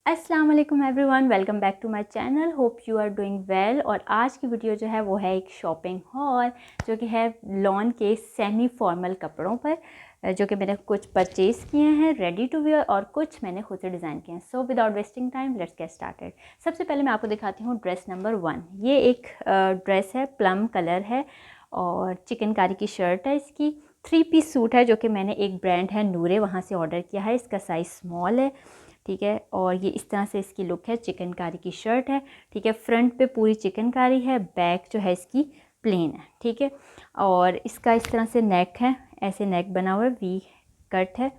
अस्सलाम वालेकुम everyone, welcome back to my channel. Hope you are doing well. और आज की वीडियो जो है वो है एक शॉपिंग हॉल जो कि है लॉन के सेमी फॉर्मल कपड़ों पर, जो कि मैंने कुछ परचेज़ किए हैं रेडी टू वेयर और कुछ मैंने खुद से डिज़ाइन किए हैं। So without wasting time let's get started. सबसे पहले मैं आपको दिखाती हूँ ड्रेस नंबर 1। ये एक ड्रेस है, प्लम कलर है और चिकनकारी की शर्ट है। इसकी 3 पीस सूट है जो कि मैंने एक ब्रांड है नूरे, वहाँ से ऑर्डर किया है। इसका साइज़ स्मॉल है, ठीक है। और ये इस तरह से इसकी लुक है, चिकनकारी की शर्ट है, ठीक है। फ्रंट पे पूरी चिकनकारी है, बैक जो है इसकी प्लेन है, ठीक है। और इसका इस तरह से नेक है, ऐसे नेक बना हुआ है, वी कट है।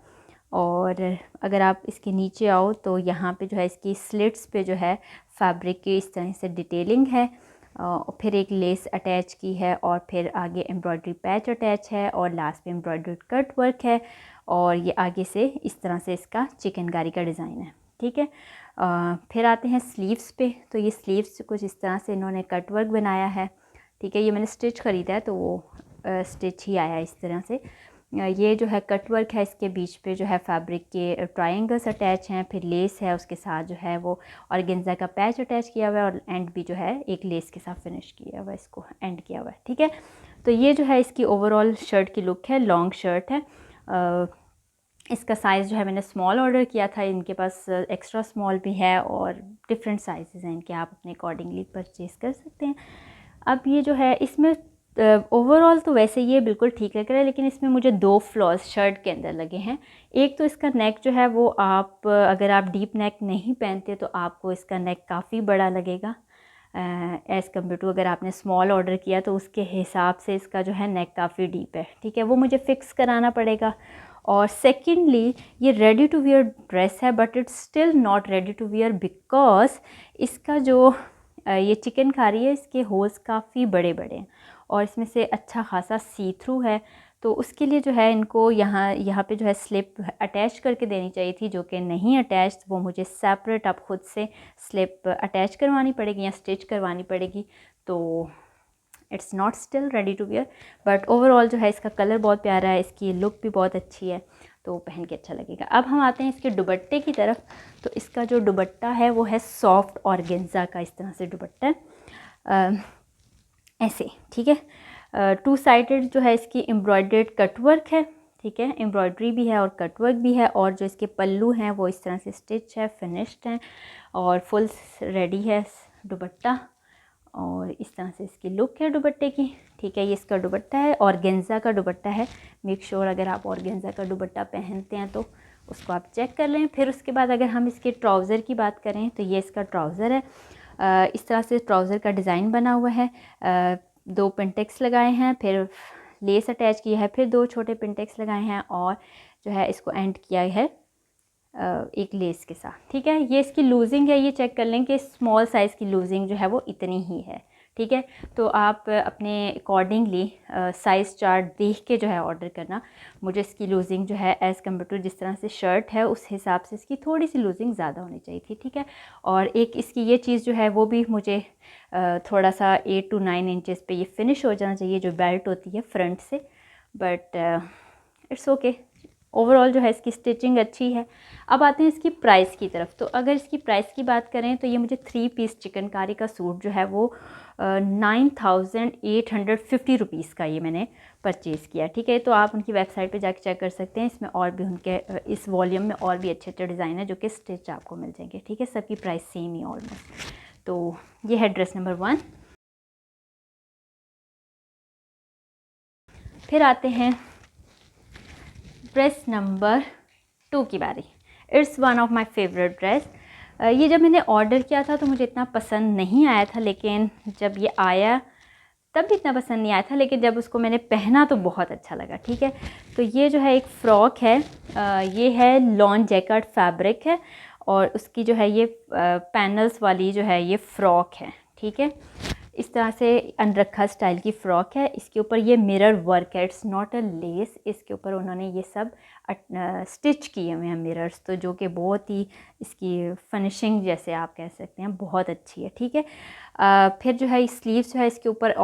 और अगर आप इसके नीचे आओ तो यहाँ पे जो है इसकी स्लिट्स पे जो है फैब्रिक की इस तरह से डिटेलिंग है, और फिर एक लेस अटैच की है, और फिर आगे एम्ब्रॉयडरी पैच अटैच है, और लास्ट पे एम्ब्रॉयडरी कट वर्क है। और ये आगे से इस तरह से इसका चिकनकारी का डिज़ाइन है, ठीक है। फिर आते हैं स्लीव्स पे। तो ये स्लीव्स कुछ इस तरह से इन्होंने कट वर्क बनाया है, ठीक है। ये मैंने स्टिच ख़रीदा है तो वो स्टिच ही आया इस तरह से। ये जो है कट वर्क है, इसके बीच पे जो है फैब्रिक के ट्रायंगल्स अटैच हैं, फिर लेस है, उसके साथ जो है वो ऑर्गेन्जा का पैच अटैच किया हुआ है, और एंड भी जो है एक लेस के साथ फिनिश किया हुआ है, इसको एंड किया हुआ है, ठीक है। तो ये जो है इसकी ओवरऑल शर्ट की लुक है, लॉन्ग शर्ट है। इसका साइज़ जो है मैंने स्मॉल ऑर्डर किया था, इनके पास एक्स्ट्रा स्मॉल भी है और डिफरेंट साइज़ हैं इनके, आप अपने अकॉर्डिंगली परचेज़ कर सकते हैं। अब ये जो है इसमें ओवरऑल तो वैसे ये बिल्कुल ठीक लग रहा है, लेकिन इसमें मुझे 2 फ्लॉज शर्ट के अंदर लगे हैं। एक तो इसका नेक जो है वो आप अगर आप डीप नेक नहीं पहनते तो आपको इसका नेक काफ़ी बड़ा लगेगा एज़ कम्पेयर टू अगर आपने स्मॉल ऑर्डर किया तो उसके हिसाब से इसका जो है नेक काफ़ी डीप है, ठीक है। वो मुझे फ़िक्स कराना पड़ेगा। और सेकेंडली ये रेडी टू वियर ड्रेस है, but it's still not ready to wear because इसका जो ये चिकनकारी है, इसके होल्स काफ़ी बड़े बड़े हैं और इसमें से अच्छा खासा सी थ्रू है। तो उसके लिए जो है इनको यहाँ पे जो है स्लिप अटैच करके देनी चाहिए थी, जो कि नहीं अटैच। वो मुझे सेपरेट अब खुद से स्लिप अटैच करवानी पड़ेगी या स्टिच करवानी पड़ेगी। तो it's not still ready to wear, but overall जो है इसका कलर बहुत प्यारा है, इसकी लुक भी बहुत अच्छी है, तो पहन के अच्छा लगेगा। अब हम आते हैं इसके दुपट्टे की तरफ। तो इसका जो दुपट्टा है वो है सॉफ्ट ऑर्गेन्जा का, इस तरह से दुपट्टा है, ऐसे, ठीक है। 2 साइडेड जो है इसकी एम्ब्रॉयडर्ड कटवर्क है, ठीक है। एम्ब्रॉयडरी भी है और कटवर्क भी है, और जो इसके पल्लू हैं वो इस तरह से स्टिच है, फिनिश्ड हैं, और फुल रेडी है दुपट्टा। और इस तरह से इसकी लुक है दुपट्टे की, ठीक है। ये इसका दुपट्टा है, ऑर्गेन्जा का दुपट्टा है। मेक श्योर अगर आप ऑर्गेन्जा का दुपट्टा पहनते हैं तो उसको आप चेक कर लें। फिर उसके बाद अगर हम इसके ट्राउज़र की बात करें तो ये इसका ट्राउज़र है। इस तरह से ट्राउज़र का डिज़ाइन बना हुआ है, 2 पिंटेक्स लगाए हैं, फिर लेस अटैच किया है, फिर 2 छोटे पिंटेक्स लगाए हैं, और जो है इसको एंड किया है एक लेस के साथ, ठीक है। ये इसकी लूजिंग है, ये चेक कर लें कि स्मॉल साइज़ की लूजिंग जो है वो इतनी ही है, ठीक है। तो आप अपने अकॉर्डिंगली साइज़ चार्ट देख के जो है ऑर्डर करना। मुझे इसकी लूजिंग जो है एज़ कम्पेयर टू जिस तरह से शर्ट है उस हिसाब से इसकी थोड़ी सी लूजिंग ज़्यादा होनी चाहिए थी, ठीक है। और एक इसकी ये चीज़ जो है वो भी मुझे थोड़ा सा 8 to 9 इंचज़ पे ये फिनिश हो जाना चाहिए, जो बेल्ट होती है फ्रंट से, बट इट्स ओके। ओवरऑल जो है इसकी स्टिचिंग अच्छी है। अब आते हैं इसकी प्राइस की तरफ। तो अगर इसकी प्राइस की बात करें तो ये मुझे 3 पीस चिकनकारी का सूट जो है वो 9850 रुपीज़ का ये मैंने परचेज़ किया, ठीक है। तो आप उनकी वेबसाइट पे जाके चेक कर सकते हैं। इसमें और भी उनके इस वॉल्यूम में और भी अच्छे अच्छे डिज़ाइन है जो कि स्टिच आपको मिल जाएंगे, ठीक है। सबकी प्राइस सेम ही ऑलमोस्ट। तो ये है ड्रेस नंबर 1। फिर आते हैं ड्रेस नंबर 2 की बारी। It's one of my favourite dress. ये जब मैंने ऑर्डर किया था तो मुझे इतना पसंद नहीं आया था, लेकिन जब ये आया तब भी इतना पसंद नहीं आया था, लेकिन जब उसको मैंने पहना तो बहुत अच्छा लगा, ठीक है। तो ये जो है एक फ़्रॉक है, ये है लॉन जैकेट फैब्रिक है, और उसकी जो है ये पैनल्स वाली जो है ये फ़्रॉक है, ठीक है। इस तरह से अनरखा स्टाइल की फ़्रॉक है। इसके ऊपर ये मिरर वर्क है, इट्स नॉट अ लेस। इसके ऊपर उन्होंने ये सब स्टिच किए हुए हैं मिरर्स, तो जो कि बहुत ही इसकी फिनिशिंग जैसे आप कह सकते हैं बहुत अच्छी है। ठीक है, फिर जो है स्लीव्स जो है इसके ऊपर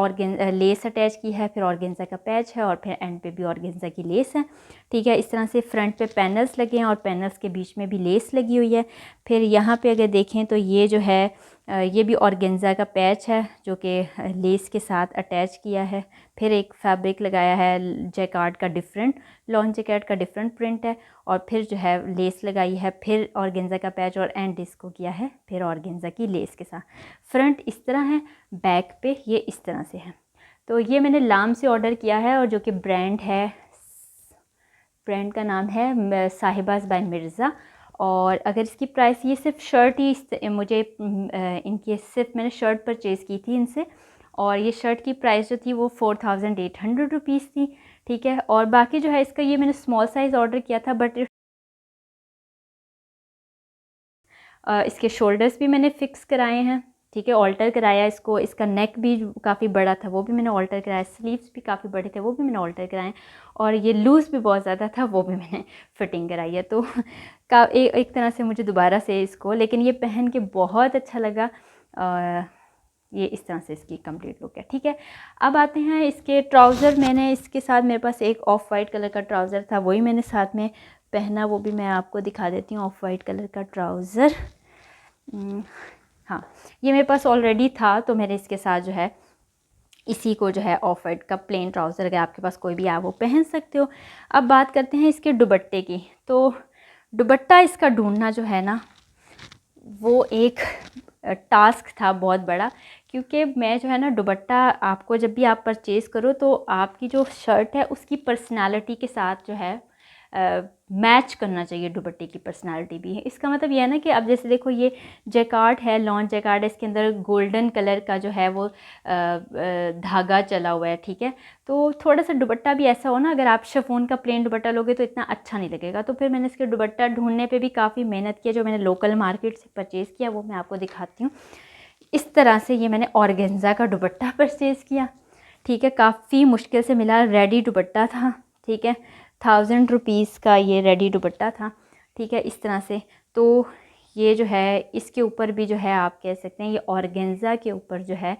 लेस अटैच की है, फिर ऑर्गेन्जा का पैच है और फिर एंड पे भी ऑर्गेन्जा की लेस है। ठीक है, इस तरह से फ्रंट पे पैनल्स लगे हैं और पैनल्स के बीच में भी लेस लगी हुई है। फिर यहाँ पे अगर देखें तो ये जो है ये भी ऑर्गेन्जा का पैच है जो कि लेस के साथ अटैच किया है। फिर एक फैब्रिक लगाया है जैकार्ड का डिफरेंट, लॉन जैकेट का डिफरेंट प्रिंट है, और फिर जो है लेस लगाई है, फिर ऑर्गेन्जा का पैच और एंड इसको किया है फिर ऑर्गेन्जा की लेस के साथ। फ्रंट इस तरह है, बैक पे ये इस तरह से है। तो ये मैंने लाम से ऑर्डर किया है और जो कि ब्रांड है, ब्रांड का नाम है साहिबाज बाय मिर्ज़ा। और अगर इसकी प्राइस, ये सिर्फ शर्ट ही मुझे इनकी सिर्फ मैंने शर्ट परचेज़ की थी इनसे, और ये शर्ट की प्राइस जो थी वो 4800 रुपीज़ थी। ठीक है, और बाकी जो है इसका, ये मैंने स्मॉल साइज़ ऑर्डर किया था, बट इसके शोल्डर्स भी मैंने फ़िक्स कराए हैं। ठीक है, ऑल्टर कराया इसको, इसका नेक भी काफ़ी बड़ा था वो भी मैंने ऑल्टर कराया, स्लीव्स भी काफ़ी बड़े थे वो भी मैंने ऑल्टर कराए, और ये लूज़ भी बहुत ज़्यादा था वो भी मैंने फ़िटिंग कराई है। तो एक तरह से मुझे दोबारा से इसको, लेकिन ये पहन के बहुत अच्छा लगा। ये इस तरह से इसकी कंप्लीट लुक है। ठीक है, अब आते हैं इसके ट्राउज़र। मैंने इसके साथ, मेरे पास एक ऑफ वाइट कलर का ट्राउज़र था, वही मैंने साथ में पहना, वो भी मैं आपको दिखा देती हूँ। ऑफ वाइट कलर का ट्राउज़र, हाँ, ये मेरे पास ऑलरेडी था, तो मैंने इसके साथ जो है इसी को जो है ऑफ वाइट का प्लेन ट्राउज़र, अगर आपके पास कोई भी है वो पहन सकते हो। अब बात करते हैं इसके दुपट्टे की। तो दुपट्टा इसका ढूंढना जो है ना, वो एक टास्क था बहुत बड़ा, क्योंकि मैं जो है ना दुपट्टा, आपको जब भी आप परचेज़ करो तो आपकी जो शर्ट है उसकी पर्सनालिटी के साथ जो है मैच करना चाहिए, दुपट्टे की पर्सनालिटी भी है। इसका मतलब ये है ना कि अब जैसे देखो, ये जैकार्ड है, लॉन जैकार्ड है, इसके अंदर गोल्डन कलर का जो है वो धागा चला हुआ है। ठीक है, तो थोड़ा सा दुपट्टा भी ऐसा हो ना, अगर आप शिफॉन का प्लेन दुपट्टा लोगे तो इतना अच्छा नहीं लगेगा। तो फिर मैंने इसके दुपट्टा ढूंढने पे भी काफ़ी मेहनत किया, जो मैंने लोकल मार्केट से परचेज़ किया वो मैं आपको दिखाती हूँ। इस तरह से ये मैंने ऑर्गेन्जा का दुपट्टा परचेज़ किया। ठीक है, काफ़ी मुश्किल से मिला, रेडी दुपट्टा था। ठीक है, 1000 रुपीज़ का ये रेडी दुपट्टा था। ठीक है, इस तरह से। तो ये जो है, इसके ऊपर भी जो है आप कह सकते हैं, ये ऑर्गेन्जा के ऊपर जो है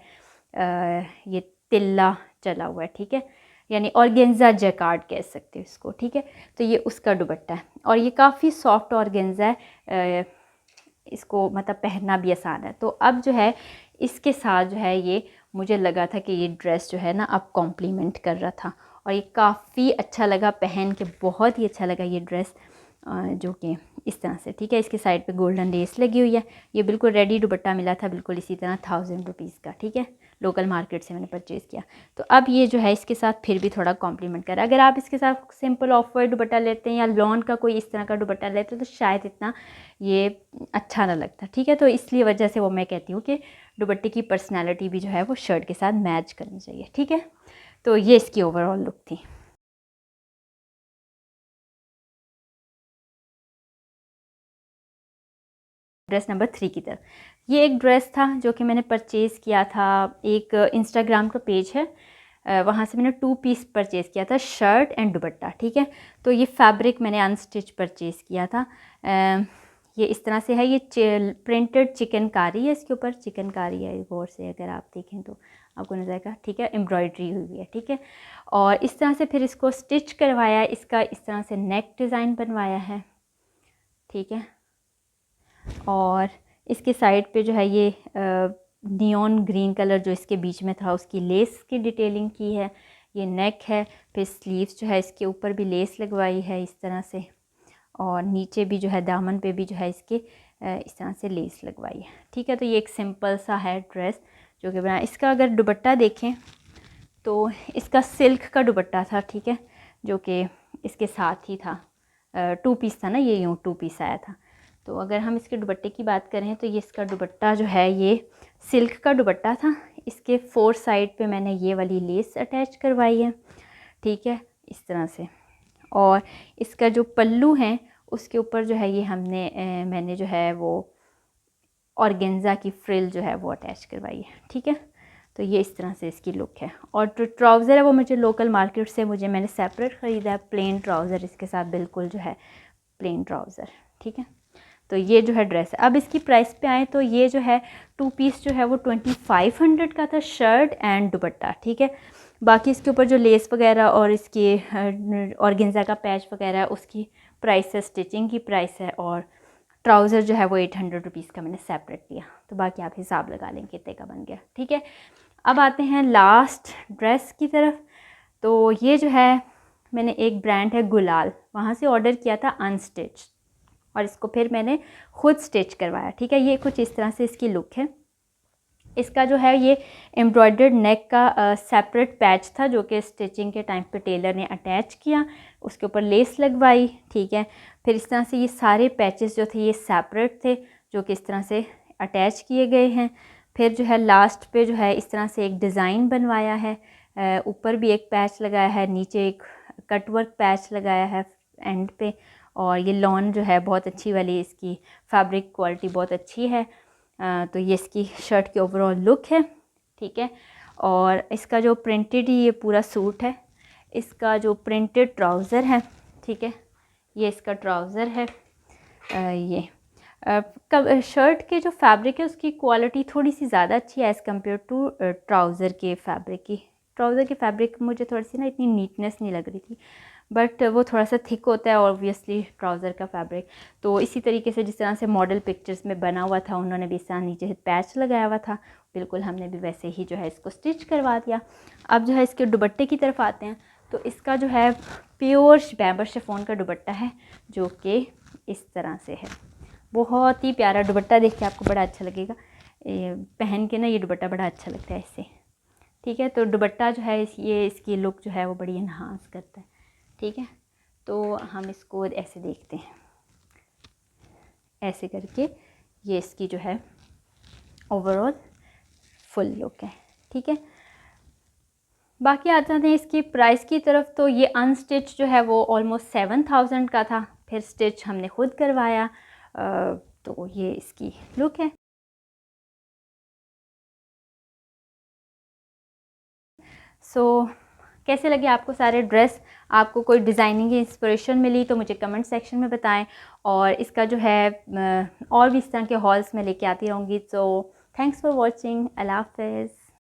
ये तिल्ला चला हुआ है। ठीक है, यानी ऑर्गेन्जा जैकार्ड कह सकते हो इसको। ठीक है, तो ये उसका दुपट्टा है, और ये काफ़ी सॉफ्ट ऑर्गेन्जा है, इसको मतलब पहनना भी आसान है। तो अब जो है इसके साथ जो है, ये मुझे लगा था कि ये ड्रेस जो है ना अब कॉम्प्लीमेंट कर रहा था, और ये काफ़ी अच्छा लगा पहन के, बहुत ही अच्छा लगा ये ड्रेस, जो कि इस तरह से। ठीक है, इसके साइड पे गोल्डन लेस लगी हुई है। ये बिल्कुल रेडी दुपट्टा मिला था, बिल्कुल इसी तरह 1000 रुपीज़ का। ठीक है, लोकल मार्केट से मैंने परचेज़ किया। तो अब ये जो है इसके साथ फिर भी थोड़ा कॉम्प्लीमेंट कर रहा है। अगर आप इसके साथ सिंपल ऑफ वाइट दुपट्टा लेते हैं या लॉन का कोई इस तरह का दुपट्टा लेते हैं तो शायद इतना ये अच्छा ना लगता। ठीक है, तो इसलिए वजह से वो मैं कहती हूँ कि दुपट्टे की पर्सनैलिटी भी जो है वो शर्ट के साथ मैच करनी चाहिए। ठीक है, तो ये इसकी ओवरऑल लुक थी। ड्रेस नंबर 3 की तरफ, ये एक ड्रेस था जो कि मैंने परचेज़ किया था, एक इंस्टाग्राम का पेज है, वहाँ से मैंने 2 पीस परचेज़ किया था, शर्ट एंड दुपट्टा। ठीक है, तो ये फैब्रिक मैंने अनस्टिच परचेज़ किया था। ये इस तरह से है, ये प्रिंटेड चिकनकारी है, इसके ऊपर चिकनकारी है, गौर से अगर आप देखें तो आपको नजर आएगा। ठीक है, एम्ब्रॉयडरी हुई है। ठीक है, और इस तरह से फिर इसको स्टिच करवाया, इसका इस तरह से नेक डिज़ाइन बनवाया है। ठीक है, और इसके साइड पे जो है ये नियॉन ग्रीन कलर जो इसके बीच में था उसकी लेस की डिटेलिंग की है। ये नेक है, फिर स्लीव्स जो है इसके ऊपर भी लेस लगवाई है इस तरह से, और नीचे भी जो है दामन पे भी जो है इसके इस तरह से लेस लगवाई है। ठीक है, तो ये एक सिंपल सा है ड्रेस जो कि बना। इसका अगर दुपट्टा देखें तो इसका सिल्क का दुपट्टा था। ठीक है, जो कि इसके साथ ही था, 2 पीस था ना, ये यूँ 2 पीस आया था। तो अगर हम इसके दुपट्टे की बात करें तो ये इसका दुपट्टा जो है ये सिल्क का दुपट्टा था। इसके 4 साइड पे मैंने ये वाली लेस अटैच करवाई है। ठीक है, इस तरह से, और इसका जो पल्लू है उसके ऊपर जो है ये मैंने जो है वो ऑर्गेन्जा की फ्रिल जो है वो अटैच करवाई है। ठीक है, तो ये इस तरह से इसकी लुक है। और जो ट्राउज़र है वो मुझे लोकल मार्केट से मैंने सेपरेट ख़रीदा है, प्लेन ट्राउज़र इसके साथ, बिल्कुल जो है प्लेन ट्राउज़र, ठीक है। तो ये जो है ड्रेस है। अब इसकी प्राइस पे आए तो ये जो है 2 पीस जो है वो 2500 का था, शर्ट एंड दुपट्टा, ठीक है। बाकी इसके ऊपर जो लेस वगैरह और इसकी ऑर्गेन्जा का पैच वगैरह है उसकी प्राइस है, स्टिचिंग की प्राइस है, और ट्राउज़र जो है वो 800 रुपीज़ का मैंने सेपरेट लिया। तो बाकी आप हिसाब लगा लें कितने का बन गया, ठीक है। अब आते हैं लास्ट ड्रेस की तरफ। तो ये जो है मैंने एक ब्रांड है गुलाल, वहाँ से ऑर्डर किया था अनस्टिच, और इसको फिर मैंने ख़ुद स्टिच करवाया, ठीक है। ये कुछ इस तरह से इसकी लुक है। इसका जो है ये एम्ब्रॉयडर्ड नेक का सेपरेट पैच था जो कि स्टिचिंग के टाइम पे टेलर ने अटैच किया, उसके ऊपर लेस लगवाई, ठीक है। फिर इस तरह से ये सारे पैचेस जो थे ये सेपरेट थे जो कि इस तरह से अटैच किए गए हैं। फिर जो है लास्ट पे जो है इस तरह से एक डिज़ाइन बनवाया है, ऊपर भी एक पैच लगाया है, नीचे एक कटवर्क पैच लगाया है एंड पे, और ये लॉन जो है बहुत अच्छी वाली, इसकी फैब्रिक क्वालिटी बहुत अच्छी है। तो ये इसकी शर्ट की ओवरऑल लुक है, ठीक है। और इसका जो प्रिंटेड ये पूरा सूट है, इसका जो प्रिंटेड ट्राउज़र है, ठीक है, ये इसका ट्राउज़र है। ये शर्ट के जो फैब्रिक है उसकी क्वालिटी थोड़ी सी ज़्यादा अच्छी है एज़ कम्पेयर टू ट्राउज़र के फैब्रिक की। ट्राउज़र की फैब्रिक मुझे थोड़ी सी ना इतनी नीटनेस नहीं लग रही थी, बट वो थोड़ा सा थिक होता है ऑब्वियसली ट्राउज़र का फैब्रिक। तो इसी तरीके से जिस तरह से मॉडल पिक्चर्स में बना हुआ था, उन्होंने भी इस तरह नीचे पैच लगाया हुआ था, बिल्कुल हमने भी वैसे ही जो है इसको स्टिच करवा दिया। अब जो है इसके दुपट्टे की तरफ आते हैं। तो इसका जो है प्योर बैम्बर शिफॉन का दुपट्टा है जो कि इस तरह से है। बहुत ही प्यारा दुपट्टा, देख के आपको बड़ा अच्छा लगेगा, पहन के ना ये दुपट्टा बड़ा अच्छा लगता है इससे, ठीक है। तो दुपट्टा जो है ये इसकी लुक जो है वो बड़ी इन्हांस करता है, ठीक है। तो हम इसको ऐसे देखते हैं, ऐसे करके ये इसकी जो है ओवरऑल फुल लुक है, ठीक है। बाकी आ जाते हैं इसकी प्राइस की तरफ। तो ये अनस्टिच जो है वो ऑलमोस्ट 7000 का था, फिर स्टिच हमने खुद करवाया। तो ये इसकी लुक है। कैसे लगे आपको सारे ड्रेस? आपको कोई डिज़ाइनिंग की इंस्पिरेशन मिली तो मुझे कमेंट सेक्शन में बताएं, और इसका जो है और भी इस तरह के हॉल्स में लेके आती रहूँगी। सो थैंक्स फॉर वॉचिंग, अल्लाह हाफ़िज़।